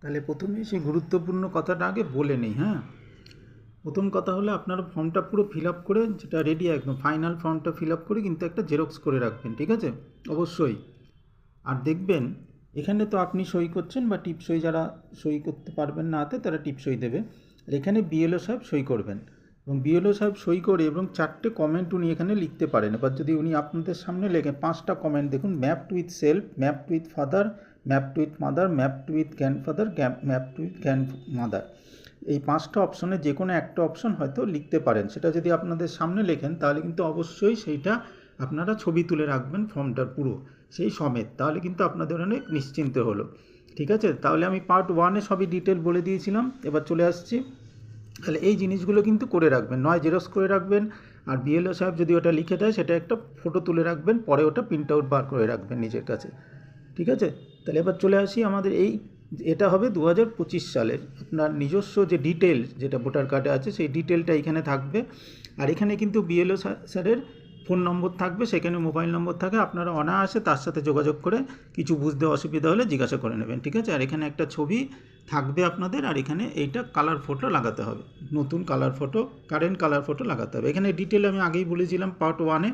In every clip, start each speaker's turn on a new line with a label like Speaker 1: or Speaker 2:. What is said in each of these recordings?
Speaker 1: তাহলে প্রথমেই সেই গুরুত্বপূর্ণ কথাটা আগে বলে নিই। হ্যাঁ, প্রথম কথা হলো আপনারা ফর্মটা পুরো ফিল আপ করে, যেটা রেডি একদম ফাইনাল ফর্মটা ফিল আপ করে কিন্তু একটা জেরক্স করে রাখবেন, ঠিক আছে? অবশ্যই। আর দেখবেন এখানে তো আপনি সই করছেন বা টিপসই, যারা সই করতে পারবেন না হাতে তারা টিপসই দেবে। আর এখানে বিএলও সাহেব সই করবেন, এবং বিএলও সাহেব সই করে এবং 4টে কমেন্ট উনি এখানে লিখতে পারেন। এবার যদি উনি আপনাদের সামনে লেখেন 5টা কমেন্ট, দেখুন: mapped with self, mapped with father, mapped with mother, mapped with grandfather, mapped with grandmother. এই 5টা অপশনের যে কোনো একটা অপশন হয়তো লিখতে পারেন। সেটা যদি আপনাদের সামনে লেখেন তাহলে কিন্তু অবশ্যই সেইটা আপনারা ছবি তুলে রাখবেন ফর্মটার পুরো সেই সমেত, তাহলে কিন্তু আপনাদের অনেক নিশ্চিন্ত হলো। ঠিক আছে, তাহলে আমি পার্ট 1-এ সবই ডিটেল বলে দিয়েছিলাম। এবার চলে আসছি, তাহলে এই জিনিসগুলো কিন্তু করে রাখবেন, নয় জেরক্স করে রাখবেন, আর বিএলও সাহেব যদি ওটা লিখে দেয় সেটা একটা ফটো তুলে রাখবেন, পরে ওটা প্রিন্ট আউট বার করে রাখবেন নিজের কাছে। ঠিক আছে, তাহলে এবার চলে আসি আমাদের এটা হবে 2025 সালের আপনার নিজস্ব যে ডিটেল, যেটা ভোটার কার্ডে আছে সেই ডিটেলটা এখানে থাকবে। আর এখানে কিন্তু বিএলও স্যারের ফোন নম্বর থাকবে, সেখানে মোবাইল নম্বর থাকে, আপনারা অনায়াসে তার সাথে যোগাযোগ করে কিছু বুঝতে অসুবিধা হলে জিজ্ঞাসা করে নেবেন। ঠিক আছে, আর এখানে একটা ছবি থাকবে আপনাদের, আর এখানে এইটা কালার ফটো লাগাতে হবে, নতুন colour photo, current colour photo লাগাতে হবে। এখানে ডিটেল আমি আগেই বলেছিলাম পার্ট 1-এ,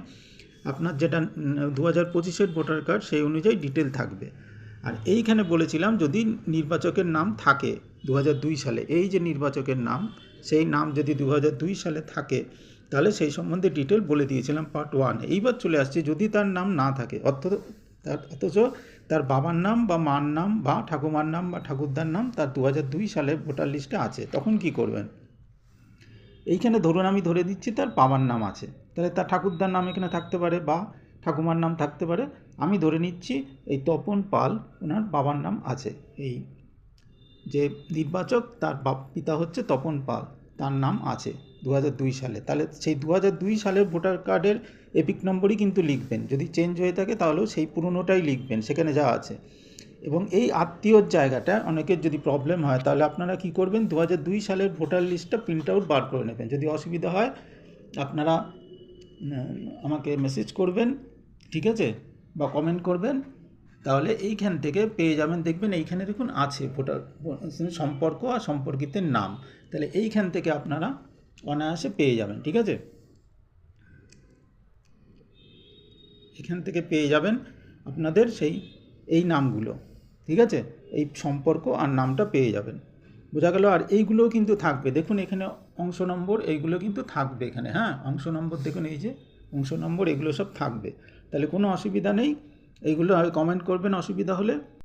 Speaker 1: আপনার যেটা 2025-এর ভোটার কার্ড সেই অনুযায়ী ডিটেল থাকবে। আর এইখানে বলেছিলাম যদি নির্বাচকের নাম থাকে 2002 সালে, এই যে নির্বাচকের নাম, সেই নাম যদি 2002 সালে থাকে তাহলে সেই সম্বন্ধে ডিটেল বলে দিয়েছিলাম পার্ট 1। এইবার চলে আসছে যদি তার নাম না থাকে, অথচ তার বাবার নাম বা মার নাম বা ঠাকুমার নাম বা ঠাকুরদার নাম তার 2002 সালে ভোটার লিস্টে আছে, তখন কি করবেন? এইখানে ধরুন আমি ধরে দিচ্ছি তার বাবার নাম আছে, তাহলে তার ঠাকুরদার নাম এখানে থাকতে পারে বা ঠাকুমার নাম থাকতে পারে। আমি ধরে নিচ্ছি এই তপন পাল, ওনার বাবার নাম আছে, এই যে নির্বাচক তার পিতা হচ্ছে তপন পাল, তার নাম আছে 2002 সালে, তাহলে সেই 2002 সালের ভোটার কার্ডের এপিক নম্বরই কিন্তু লিখবেন। যদি চেঞ্জ হয়ে থাকে তাহলেও সেই পুরনোটাই লিখবেন, সেখানে যা আছে। এবং এই আত্মীয়র জায়গাটা অনেকের যদি প্রবলেম হয় তাহলে আপনারা কি করবেন, 2002 সালের ভোটার লিস্টটা প্রিন্ট আউট বার করে নেবেন। যদি অসুবিধা হয় আপনারা আমাকে মেসেজ করবেন, ঠিক আছে, বা কমেন্ট করবেন, তাহলে এইখান থেকে পেয়ে যাবেন। দেখবেন এইখানে দেখুন আছে ভোটার সম্পর্ক আর সম্পর্কিতের নাম, তাহলে এইখান থেকে আপনারা অনায়াসে পেয়ে যাবেন। ঠিক আছে, এখান থেকে পেয়ে যাবেন আপনাদের এই নামগুলো। ঠিক আছে, এই সম্পর্ক আর নামটা পেয়ে যাবেন, বোঝা গেল? আর এইগুলোও কিন্তু থাকবে, দেখুন এখানে অংশ নম্বর, এইগুলো কিন্তু থাকবে এখানে। হ্যাঁ, অংশ নম্বর দেখুন, এই যে অংশ নম্বর, এগুলো সব থাকবে, তাহলে কোনো অসুবিধা নেই। এইগুলো কমেন্ট করবেন অসুবিধা হলে।